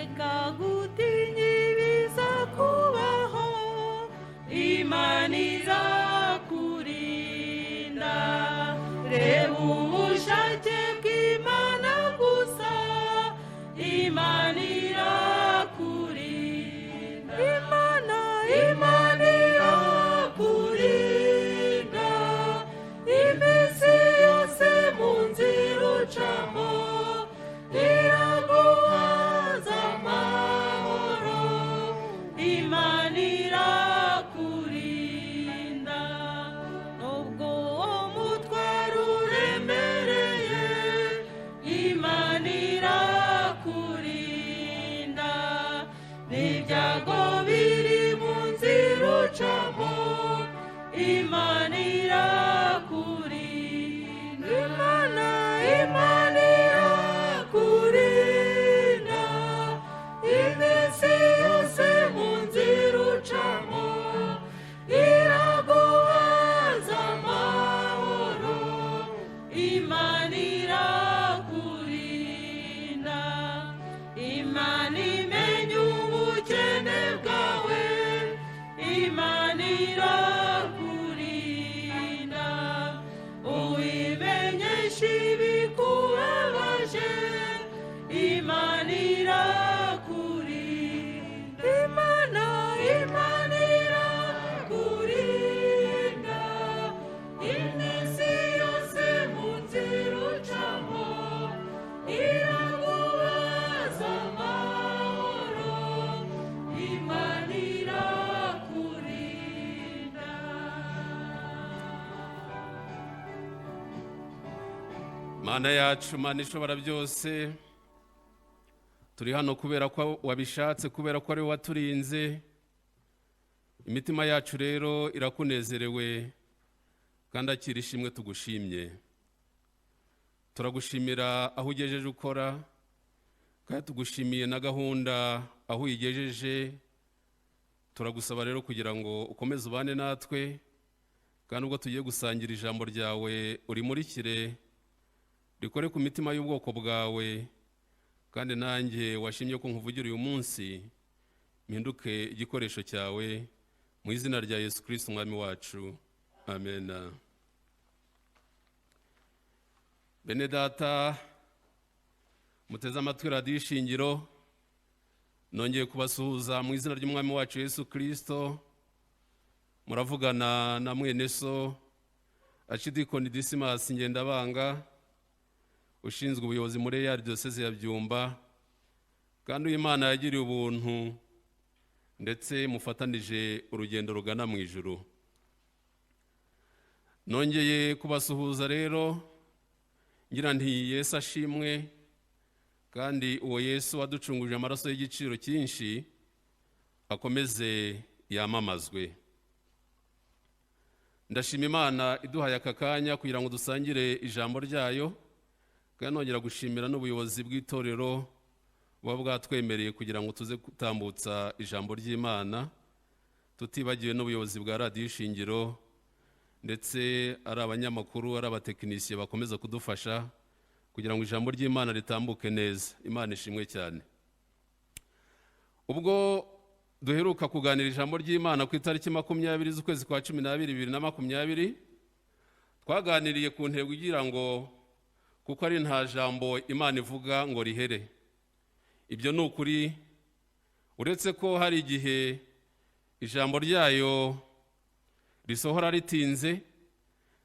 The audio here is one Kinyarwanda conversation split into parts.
ikagutinya ibiza kubaho, Imana izakurinda. Reba ubushake bw'Imana gusa, Imana irakurinda. Imana irakurinda iminsi yose mu nzira ucamo, iraguhaza amahoro, Imana irakurinda. Nubwo uwo mutwaro uremereye, Imana irakurinda. N'ibyago biri mu nzira ucamo, Imana irakurinda. Imana irakurinda iminsi yose mu nzira ucamo, iraguhaza amahoro, Imana irakurinda. Imana imenya ubukene bwawe, Imana irakurinda. Uwimenyesha ibikubabaje, Imana irakurinda. Imana irakurinda iminsi yose mu nzira ucamo, iraguhaza amahoro, Imana irakurinda. Mana yacu, Mana ishobora byose, turi hano kubera ko wabishatse, kubera ko ari wowe waturinze. Imitima yacu rero irakunezerewe kandi akira ishimwe tugushimye. Turagushimira aho ugejeje ukora, kandi tugushimiye na gahunda aho uyigejeje. Turagusaba rero kugira ngo ukomeze ubane natwe, kandi ubwo tugiye gusangira ijambo ryawe urimurikire, rikore ku mitima y'ubwoko bwawe, kandi nanjye washimye ko nkuvugira uyu munsi mpinduke igikoresho cyawe, mu izina rya Yesu Kristo umwami wacu, amen. Bene data muteze amatwi radiyo Ishingiro, nongeye kubasuhuza mu izina ry'umwami wacu Yesu Kristo. Muravugana na mwene so Archidikoni Dismas Ngendabanga, ushinzwe ubuyobozi muri ya Diyoseze ya Byumba, kandi Imana yagiriye ubuntu ndetse mufatanije urugendo rugana mu ijuru. Nongeye kubasuhuza rero ngira nti Yesu ashimwe, kandi uwo Yesu waducunguje amaraso y'igiciro cyinshi akomeze yamamazwe. Ndashima Imana iduhaye aka kanya kugira ngo dusangire ijambo ryayo, kandi nongera gushimira n'ubuyobozi bw'itorero buba bwatwemereye kugira ngo tuze gutambutsa ijambo ry'Imana, tutibagiwe n'ubuyobozi bwa radiyo Ishingiro, ndetse ari abanyamakuru, ari abatekinisiye bakomeza kudufasha kugira ngo ijambo ry'Imana ritambuke neza. Imana ishimwe cyane. Ubwo duheruka kuganira ijambo ry'Imana ku itariki 20 z'ukwezi kwa 12 2020, twaganiriye ku ntego igira ngo kuko ari nta jambo Imana ivuga ngo rihere. Ibyo ni ukuri, uretse ko hari igihe ijambo ryayo risohora ritinze,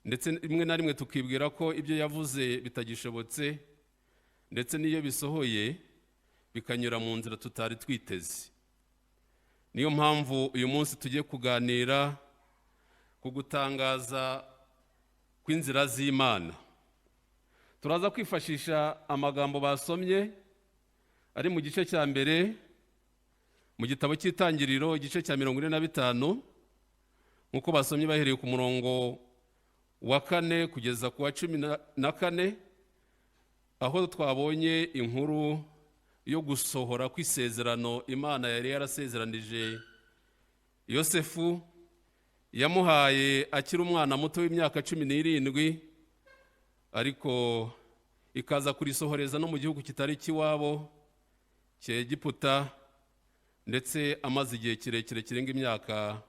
ndetse rimwe na rimwe tukibwira ko ibyo yavuze bitagishobotse, ndetse n'iyo bisohoye bikanyura mu nzira tutari twiteze. Niyo mpamvu uyu munsi tugiye kuganira ku gutangaza kw'inzira z'Imana. Turaza kwifashisha amagambo basomye ari mu gice cya mbere mu gitabo cy'Itangiriro, igice cya 45, nk'uko basomye bahereye ku murongo wa 4 kugeza ku wa 14, aho twabonye inkuru yo gusohora kw'isezerano Imana yari yarasezeranije Yosefu, yamuhaye akiri umwana muto w'imyaka 17, ariko ikaza kurisohoreza no mu gihugu kitari kiwabo cya Egiputa, ndetse amaze igihe kirekire kirenga imyaka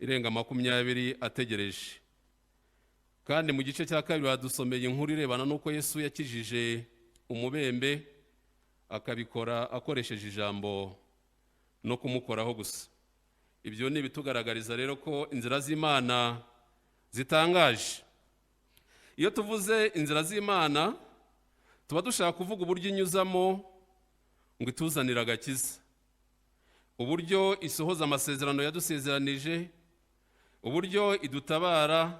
irenga 20 ategereje. Kandi mu gice cya kabiri badusomeye inkuru irebana n'uko Yesu yakijije umubembe, akabikora akoresheje ijambo no kumukoraho gusa. Ibyo ni bitugaragariza rero ko inzira z'Imana zitangaje. Iyo tuvuze inzira z'Imana, tuba dushaka kuvuga uburyo inyuzamo ngo ituzanire agakiza, uburyo isohoza amasezerano yadusezeranije, uburyo idutabara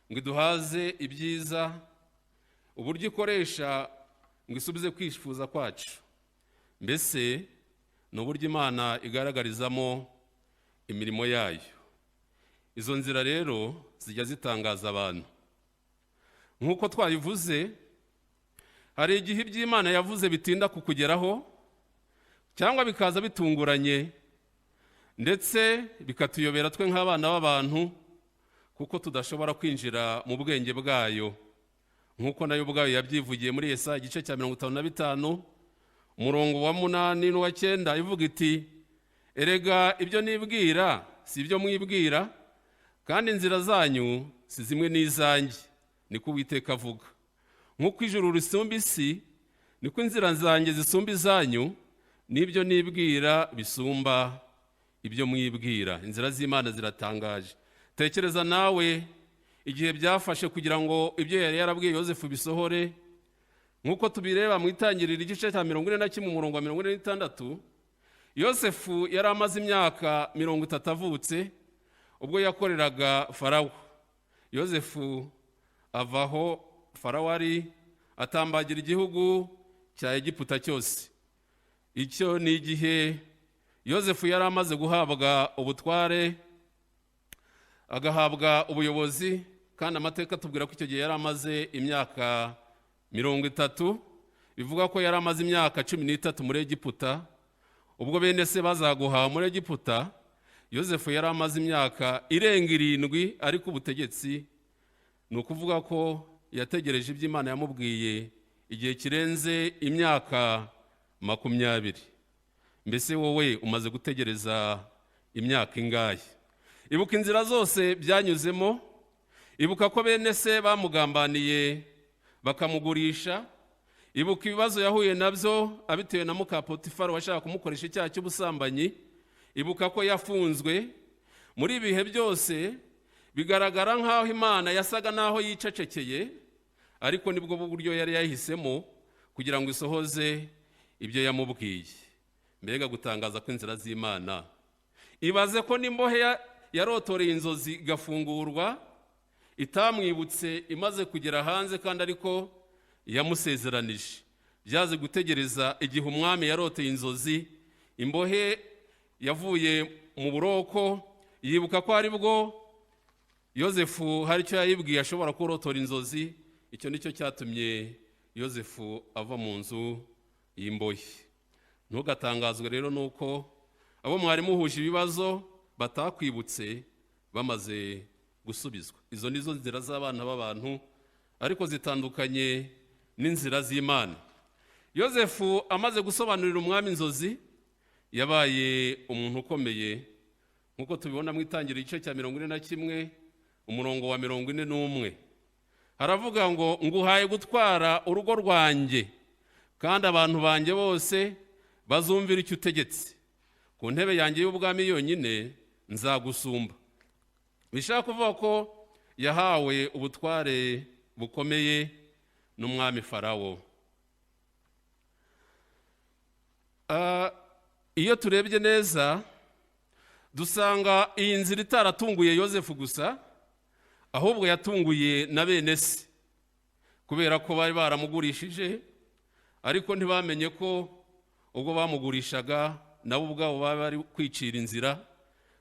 ngo iduhaze ibyiza, uburyo ikoresha ngo isubize kwifuza kwacu. Mbese ni uburyo Imana igaragarizamo imirimo yayo. Izo nzira rero zijya zitangaza abantu. Nk'uko twabivuze, hari igihe iby'Imana yavuze bitinda kukugeraho cyangwa bikaza bitunguranye, ndetse bikatuyobera twe nk'abana b'abantu, kuko tudashobora kwinjira mu bwenge bwayo. Nk'uko nayo ubwayo yabyivugiye muri Yesaya igice cya 55 umurongo wa 8 n'uwa 9, ivuga iti, erega ibyo nibwira si ibyo mwibwira, kandi inzira zanyu si zimwe n'izanjye, niko Uwiteka avuga. Nk'uko ijuru risumba isi, niko inzira zanjye zisumba izanyu, n'ibyo nibwira bisumba ibyo mwibwira. Inzira z'Imana ziratangaje. Tekereza nawe igihe byafashe kugira ngo ibyo yari yarabwiye Yosefu bisohore. Nk'uko tubireba mu Itangiriro igice cya 41 umurongo wa 46, Yosefu yari amaze imyaka 30 avutse ubwo yakoreraga Farawo. Yosefu avaho Farawo ari atambagira igihugu cya Egiputa cyose. Icyo ni igihe Yosefu yari amaze guhabwa ubutware, agahabwa ubuyobozi, kandi amateka tubwira ko icyo gihe yari amaze imyaka 30. Bivuga ko yari amaze imyaka 13 muri Egiputa. Ubwo bene se bazaguha muri Egiputa, Yosefu yari amaze imyaka irenga 7 ari ku butegetsi. Ni ukuvuga ko yategereje iby'Imana yamubwiye igihe kirenze imyaka 20. Mbese wowe umaze gutegereza imyaka ingahe? Ibuka inzira zose byanyuzemo, ibuka ko bene se bamugambaniye bakamugurisha, ibuka ibibazo yahuye nabyo abitewe na muka Potifari washaka kumukoresha icyaha cy'ubusambanyi, ibuka ko yafunzwe. Muri ibihe byose bigaragara nk'aho Imana yasaga naho yicecekeye, ariko nibwo buryo yari yahisemo kugira ngo isohoze ibyo yamubwiye. Mbega gutangaza ko inzira z'Imana. Ibaze ko n'imbohe yarotoreye inzozi igafungurwa, itamwibutse imaze kugera hanze, kandi ariko yamusezeranije. Byaze gutegereza igihe umwami yaroteye inzozi, imbohe yavuye mu buroko, yibuka ko ari bwo Yosefu hari icyo yayibwiye ashobora kurotora inzozi. Icyo nicyo cyatumye Yosefu ava mu nzu y'imbohe. Ntugatangazwe rero nuko abo mwari muhuje ibibazo batakwibutse bamaze gusubizwa. Izo nizo nzira z'abana b'abantu, ariko zitandukanye n'inzira z'Imana. Yosefu amaze gusobanurira umwami inzozi, yabaye umuntu ukomeye, nk'uko tubibona mu Itangiriro igice cya 41 umurongo wa 41. Haravuga ngo, nguhaye gutwara urugo rwanjye, kandi abantu banjye bose bazumvira icyo utegetse. Ku ntebe yanjye y'ubwami yonyine nzagusumba. Bishaka kuvuga ko yahawe ubutware bukomeye n'umwami Farawo. Iyo turebye neza dusanga iyi nzira itaratunguye Yosefu gusa, ahubwo yatunguye na bene se, kubera ko bari baramugurishije, ariko ntibamenye ko ubwo bamugurishaga nabo ubwabo bari kwicira inzira,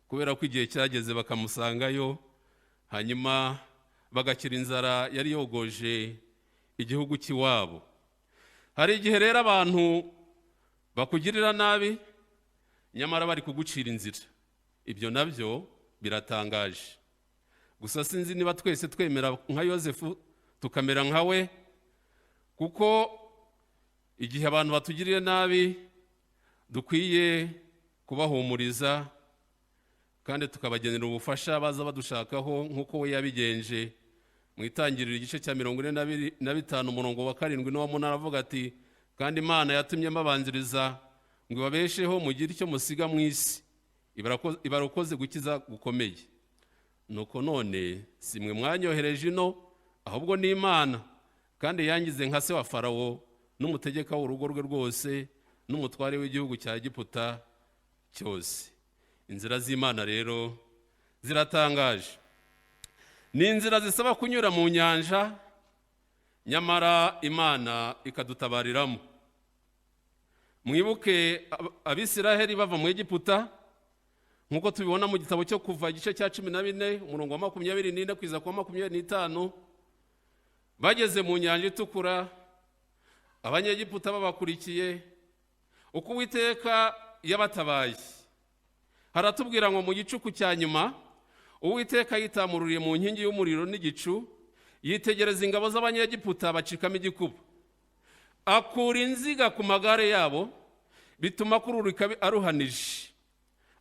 kubera ko igihe cyageze bakamusangayo, hanyuma bagakira inzara yari yogoje igihugu cy'iwabo. Hari igihe rero abantu bakugirira nabi, nyamara bari kugucira inzira. Ibyo nabyo biratangaje. Gusa sinzi niba twese twemera nka Yosefu tukamera nka we, kuko igihe abantu batugiriye nabi dukwiye kubahumuriza kandi tukabagenera ubufasha baza badushakaho nk'uko we yabigenje. Mu itangiriro igice cya 45 umurongo wa 7 n'uwa 8 aravuga ati, kandi Imana yatumye mabanziriza ngo babesheho mugire icyo musiga mu isi, ibarokoze gukiza gukomeye. Nuko none si mwe mwanyohereje ino, ahubwo ni Imana, kandi yangize nka se wa Farawo n'umutegeka w'urugo rwe rwose n'umutware w'igihugu cya Egiputa cyose. Inzira z'Imana rero ziratangaje. Ni inzira zisaba kunyura mu nyanja, nyamara Imana ikadutabariramo. Mwibuke Abisiraheli bava mu Egiputa, nkuko tubibona mu gitabo cyo Kuva igice cya 14 umurongo wa 24 kugeza ku 25. Bageze mu nyanja itukura, Abanyegiputa babakurikiye, uko Uwiteka yabatabaye. Haratubwira ngo mu gicuku cya nyuma Uwiteka yitamururiye mu nkingi y'umuriro n'igicu, yitegereza ingabo z'Abanyegiputa bacikamo igikuba, akura inziga ku magare yabo, bituma kururika aruhanije.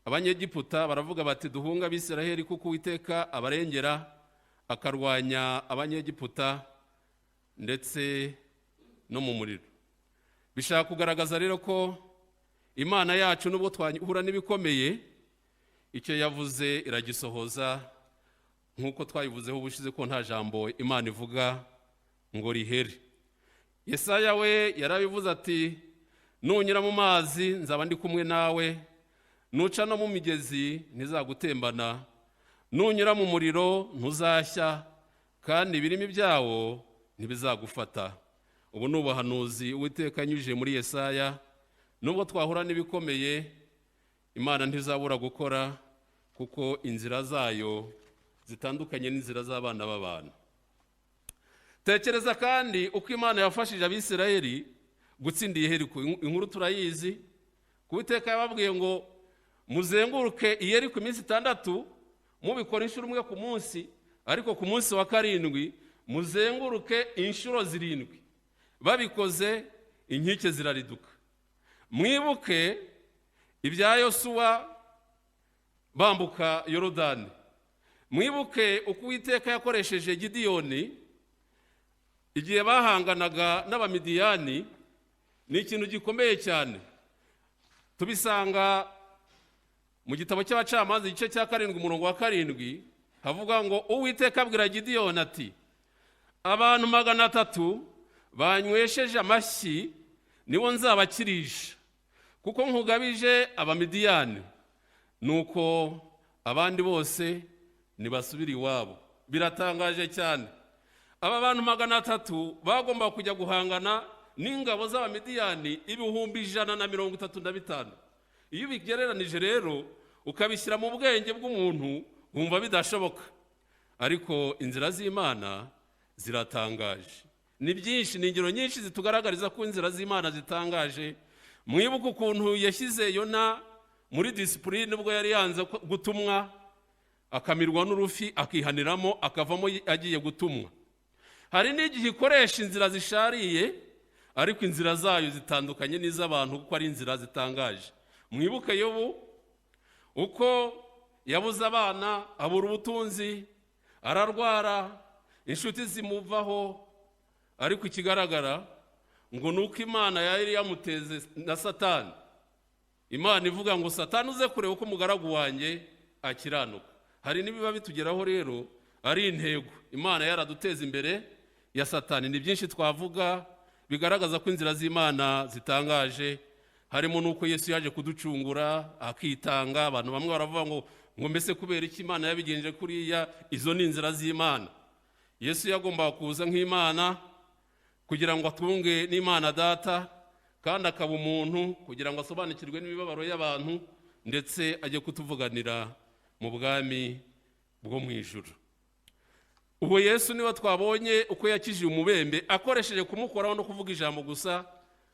Abanyegiputa baravuga bati, duhunga Abisiraheli kuko Uwiteka abarengera, akarwanya Abanyegiputa ndetse no mu muriro. Bishaka kugaragaza rero ko Imana yacu nubwo twahura n'ibikomeye, icyo yavuze iragisohoza, nk'uko twayivuzeho ubushize ko nta jambo Imana ivuga ngo rihere. Yesaya we yarabivuze ati, nunyura mu mazi nzaba ndi kumwe nawe, nuca no mu migezi ntizagutembana, nunyura mu muriro ntuzashya, kandi ibirimi byawo ntibizagufata. Ubu ni ubuhanuzi Uwiteka anyujije muri Yesaya. Nubwo twahura n'ibikomeye, Imana ntizabura gukora, kuko inzira zayo zitandukanye n'inzira z'abana b'abantu. Tekereza kandi uko Imana yafashije Abisiraheli gutsinda Yeriko. Inkuru turayizi. Uwiteka yababwiye ngo muzenguruke Yeriko iminsi 6, mubikora inshuro imwe ku munsi, ariko ku munsi wa 7 muzenguruke inshuro 7. Babikoze inkike zirariduka. Mwibuke ibya Yosuwa bambuka Yorodani. Mwibuke uko Uwiteka yakoresheje Gidiyoni igihe bahanganaga n'Abamidiyani. Ni ikintu gikomeye cyane. Tubisanga mu gitabo cy'Abacamanza igice cya 7 umurongo wa 7, havuga ngo Uwiteka abwira Gidiyoni ati, abantu 300 banywesheje amashyi nibo nzabakirisha, kuko nkugabije Abamidiyani, nuko abandi bose nibasubira iwabo. Biratangaje cyane. Aba bantu 300 bagomba kujya guhangana n'ingabo z'Abamidiyani 135. Iyo bigereranije rero ukabishyira mu bwenge bw'umuntu wumva bidashoboka, ariko inzira z'Imana ziratangaje. Ni byinshi, ni ingero nyinshi zitugaragariza ko inzira z'Imana zitangaje. Mwibuke ukuntu yashyize Yona muri disipurine ubwo yari yanze gutumwa, akamirwa n'urufi, akihaniramo, akavamo agiye gutumwa. Hari n'igihe ikoresha inzira zishariye, ariko inzira zayo zitandukanye n'iz'abantu kuko ari inzira zitangaje. Mwibuke Yobu uko yabuze abana, abura ubutunzi, ararwara, inshuti zimuvaho, ariko ikigaragara ngo nuko Imana yari yamuteze na Satani. Imana ivuga ngo Satani uze kureba uko umugaragu wanjye akiranuka. Hari nibiba bitugeraho rero ari intego Imana yaraduteza imbere ya Satani. Ni byinshi twavuga bigaragaza ko inzira z'Imana zitangaje. Harimo nuko Yesu yaje kuducungura akitanga. Abantu bamwe baravuga ngo mbese kubera iki Imana yabigenje kuriya? Izo ni inzira z'Imana. Yesu yagomba kuza nk'Imana kugira ngo atunge n'Imana Data, kandi akaba umuntu kugira ngo asobanukirwe n'imibabaro y'abantu, ndetse ajye kutuvuganira mu bwami bwo mu ijuru. Ubu Yesu niwe twabonye uko yakijije umubembe akoresheje kumukoraho no kuvuga ijambo gusa,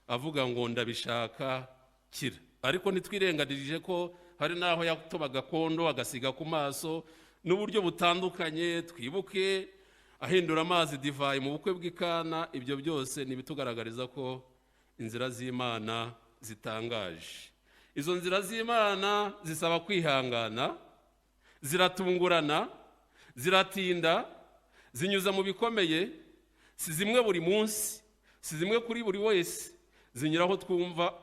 avuga ngo ndabishaka kira. Ariko ntitwirenganirije ko hari naho yatobaga kondo agasiga ku maso n'uburyo butandukanye. Twibuke ahindura amazi divayi mu bukwe bw'Ikana. Ibyo byose nibitugaragariza ko inzira z'Imana zitangaje. Izo nzira z'Imana zisaba kwihangana, ziratungurana, ziratinda, zinyuza mu bikomeye, si zimwe buri munsi, si zimwe kuri buri wese, zinyuraho twumva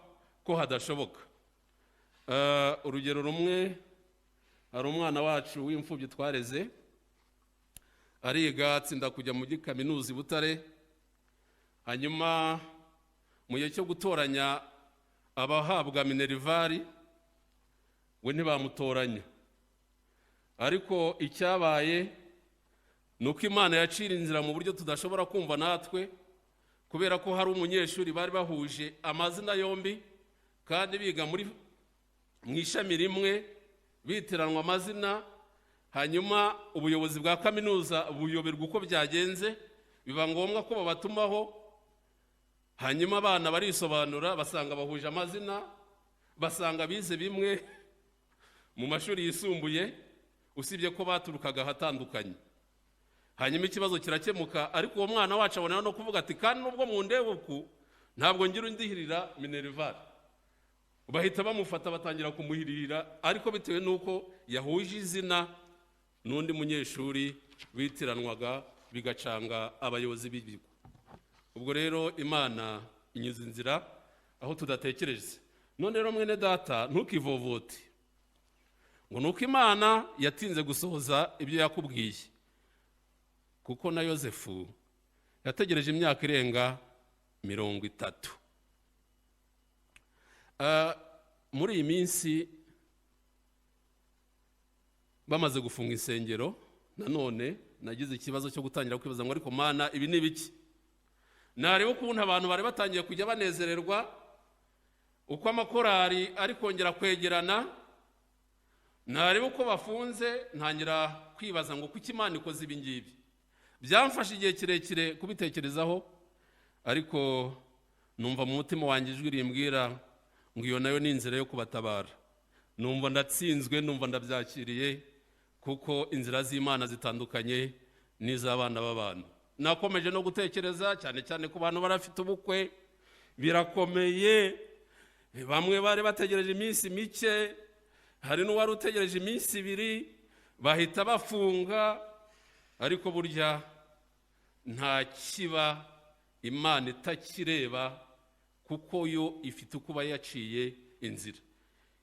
ko hadashoboka. Urugero rumwe, hari umwana wacu w'imfubyi twareze, ariga atsinda kujya muri kaminuza i Butare, hanyuma mu gihe cyo gutoranya abahabwa minervari we ntibamutoranya, ariko icyabaye ni uko Imana yacira inzira mu buryo tudashobora kumva natwe, kubera ko hari umunyeshuri bari bahuje amazina yombi kandi biga mu ishami rimwe bitiranwa amazina, hanyuma ubuyobozi bwa kaminuza buyoberwa uko byagenze, biba ngombwa ko babatumaho, hanyuma abana barisobanura basanga bahuje amazina, basanga bize bimwe mu mashuri yisumbuye, usibye ko baturukaga ahatandukanye. Hanyuma ikibazo kirakemuka, ariko uwo mwana wacu abona no kuvuga ati kandi nubwo mu ndebe uku ntabwo ngira undihirira minervari. Bahita bamufata batangira kumuhirira, ariko bitewe nuko yahuje izina n'undi munyeshuri bitiranwaga, bigacanga abayobozi b'ibigo. Ubwo rero Imana inyuza inzira aho tudatekereje. None rero mwene data, ntukivovote ngo nuko Imana yatinze gusohoza ibyo yakubwiye, kuko na Yosefu yategereje imyaka irenga 30. Muri iyi minsi bamaze gufunga insengero, nanone nagize ikibazo cyo gutangira kwibaza ngo ariko Mana ibi ni biki? Nareba ukuntu abantu bari batangiye kujya banezererwa, uko amakorari ari kongera kwegerana, nareba uko bafunze, ntangira kwibaza ngo kuki Imana ikoze ibi ngibi. Byamfashe igihe kirekire kubitekerezaho, ariko numva mu mutima wanjye ijwi rimbwira ngo iyo nayo ni inzira yo kubatabara. Numva ndatsinzwe, numva ndabyakiriye, kuko inzira z'Imana zitandukanye n'iz'abana b'abantu. Nakomeje no gutekereza cyane cyane ku bantu barafite ubukwe, birakomeye. Bamwe bari bategereje iminsi mike, hari n'uwari utegereje iminsi 2, bahita bafunga. Ariko burya nta kiba Imana itakireba, kuko yo ifite kuba yaciye inzira.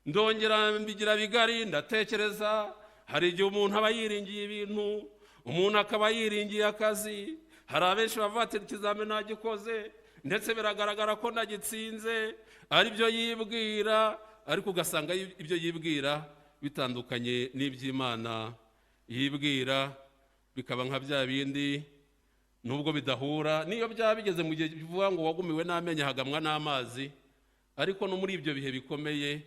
Ndongera mbigira bigari, ndatekereza hari igihe umuntu aba yiringiye ibintu, umuntu akaba yiringiye akazi. Hari abenshi bavuga ati ikizamini nagikoze ndetse biragaragara ko nagitsinze, ari byo yibwira, ariko ugasanga ibyo yibwira bitandukanye n'iby'Imana yibwira, bikaba nka bya bindi nubwo bidahura. Niyo byaba bigeze mu gihe bivuga ngo wagumiwe n'amenyo hagamwa n'amazi, ariko no muri ibyo bihe bikomeye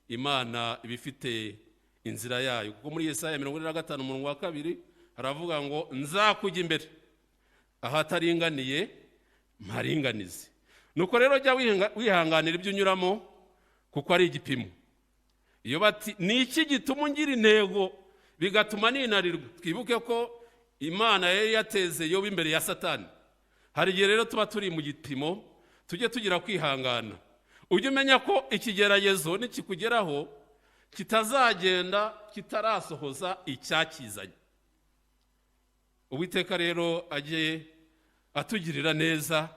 Imana ibifite inzira yayo. Kuko muri Yesaya 45:2 haravuga ngo nzakujya imbere ahataringaniye mparinganize. Nuko rero jya wihanganira ibyo unyuramo, kuko ari igipimo. Iyo bati ni iki gituma ngira intego bigatuma ninarirwa, twibuke ko Imana yari yateze Yobu imbere ya Satani. Hari igihe rero tuba turi mu gipimo, tujye tugira kwihangana. Ujye umenya ko ikigeragezo nikikugeraho kitazagenda kitarasohoza icyakizanye. Uwiteka rero ajye atugirira neza,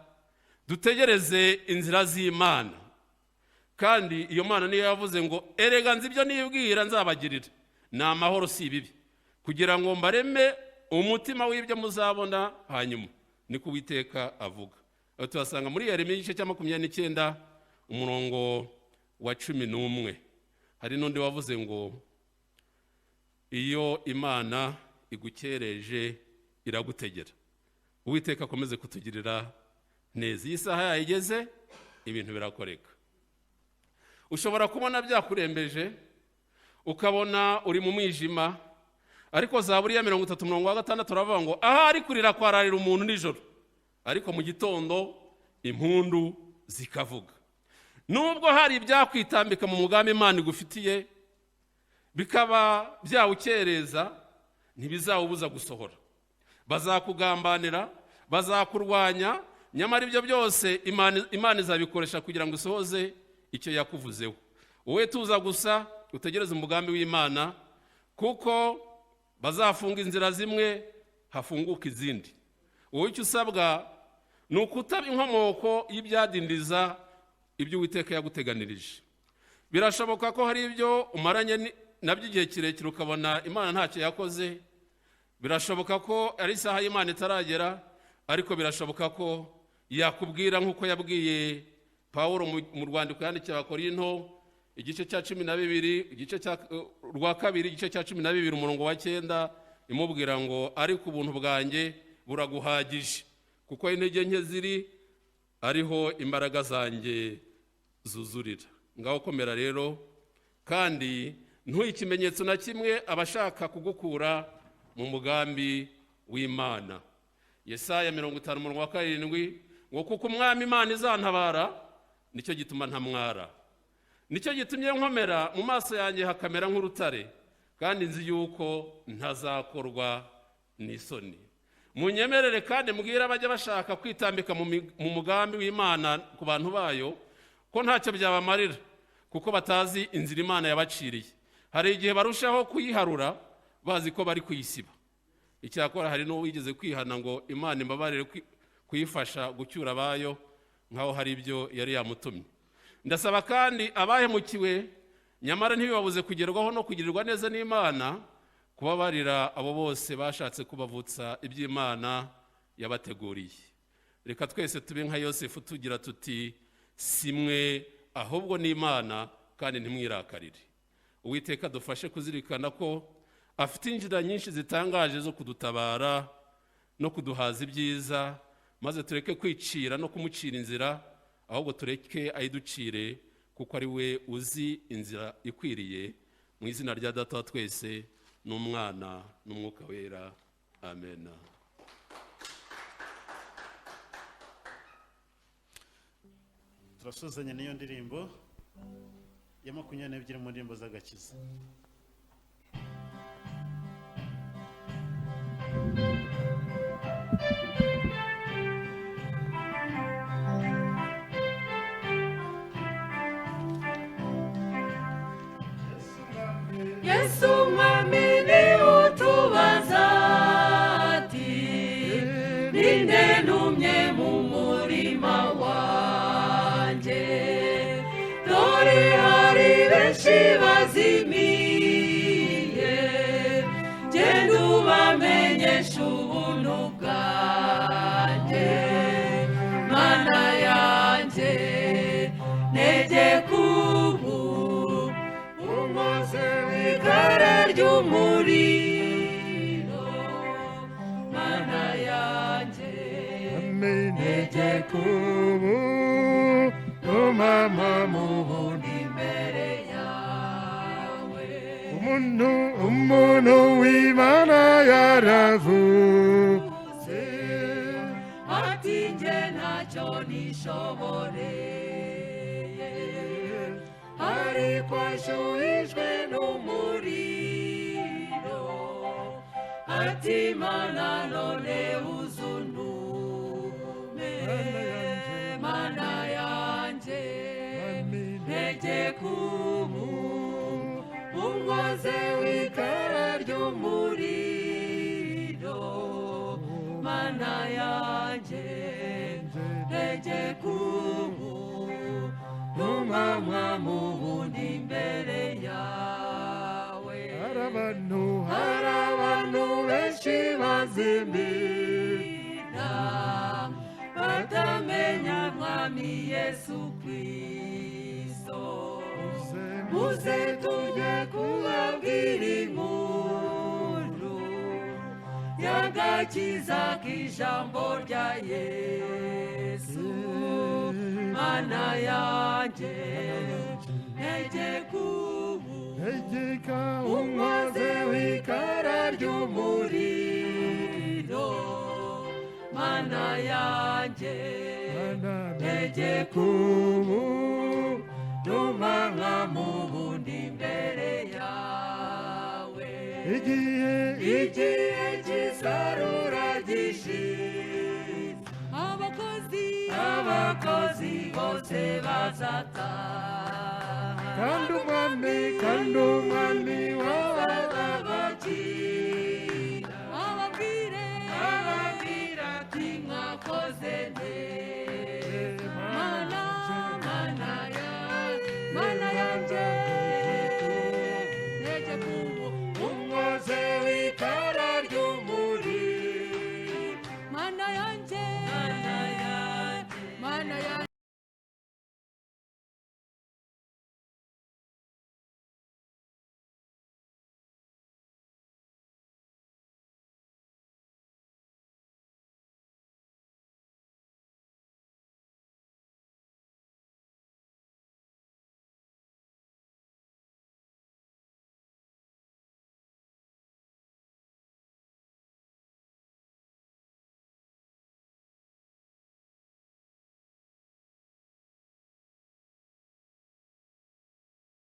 dutegereze inzira z'Imana. Kandi iyo Mana niyo yavuze ngo erega nzi ibyo nibwira nzabagirira, ni amahoro si ibibi, kugira ngo mbareme umutima w'ibyo muzabona hanyuma. Niko Uwiteka avuga. Tuhasanga muri Yeremiya igice cya 29 umurongo wa 11. Hari n'undi wavuze ngo iyo Imana igukereje iragutegera. Uwiteka akomeze kutugirira neza. Iyi saha yayigeze, ibintu birakoreka. Ushobora kubona byakurembeje, ukabona uri mu mwijima, ariko Zaburi ya 33:6 turavuga ngo aha ari kurira kwararira umuntu nijoro, ariko mu gitondo impundu zikavuga. Nubwo hari ibyakwitambika mu mugambi Imana igufitiye bikaba byawukereza, ntibizawubuza gusohora. Bazakugambanira, bazakurwanya, nyamara ibyo byose Imana izabikoresha kugira ngo isohoze icyo yakuvuzeho. Wowe tuza gusa utegereze umugambi w'Imana, kuko bazafunga inzira zimwe hafunguka izindi. Wowe icyo usabwa ni ukutaba inkomoko y'ibyadindiza ibyo Uwiteka yaguteganirije. Birashoboka ko hari ibyo umaranye nabyo igihe kirekire ukabona Imana ntacyo yakoze. Birashoboka ko ari isaha y'Imana itaragera, ariko birashoboka ko yakubwira nk'uko yabwiye Pawulo mu rwandiko yandikiye Abakorinto igice cya 12 igice cya rwa kabiri igice cya 12 umurongo wa 9, imubwira ngo ariko ubuntu bwanjye buraguhagije, kuko intege nke ziri ariho imbaraga zanjye zuzurira. Ngaho komera rero, kandi ntuye ikimenyetso na kimwe abashaka kugukura mu mugambi w'Imana. Yesaya 50:7 ngo kuko umwami Imana izantabara, nicyo gituma ntamwara. Nicyo gitumye nkomera, mu maso yanjye hakamera nk'urutare, kandi nzi yuko ntazakorwa n'isoni. Munyemerere kandi mbwira abajya bashaka kwitambika mu mugambi w'Imana ku bantu bayo ko ntacyo byabamarira, kuko batazi inzira Imana yabaciriye. Hari igihe barushaho kuyiharura bazi ko bari kuyisiba. Icyakora hari n'uwo wigeze kwihana ngo Imana imbabarire kuyifasha gucyura abayo, nkaho hari ibyo yari yamutumye. Ndasaba kandi abahemukiwe nyamara ntibibabuze kugerwaho no kugirirwa neza n'Imana, kubabarira abo bose bashatse kubavutsa iby'Imana yabateguriye. Reka twese tube nka Yosefu tugira tuti simwe ahubwo n'Imana, kandi ntimwirakarire. Uwiteka dufashe kuzirikana ko afite inzira nyinshi zitangaje zo kudutabara no kuduhaza ibyiza, maze tureke kwicira no kumucira inzira, ahubwo tureke ayiducire, kuko ari we uzi inzira ikwiriye. Mu izina rya Data wa twese n'Umwana n'Umwuka wera, amen. Turasuzanya n'iyo ndirimbo ya 22 mu ndirimbo z'agakiza. Yesu mwami ni utubaza ati ninde numye mu murima wanjye, dore hari benshi bazimiye, genda ubamenyesha ubuntu bwanjye. Mana yanjye negeka ubu unkoze w'igare ry'umuriro. Mana yanjye negeka ubu umama mu bundi imbere yawe. umuntu w'Imana yaravuze ati njye ntacyo nishoboreye, ariko ashuhijwe n'umuriro. Ati Mana none uzuntume. Mana yanjye negeka ubu unkoze w'igare ry'umuriro. Mana yanjye negeka ubu n'umwanya mu bundi imbere yawe. Hari abantu benshi bazimira batamenya Mwami Yesu Kristo. Muze tujye kubabwira inkuru y'agakiza k'ijambo rya Yesu. Mana yanjye negeka ubu unkoze w'igare ry'umuriro. Mana yanjye negeka ubu n'umwanya mu bundi imbere yawe. Igihe cy'isarura gishize, abakozi abakozi bose bazataha kandi umwami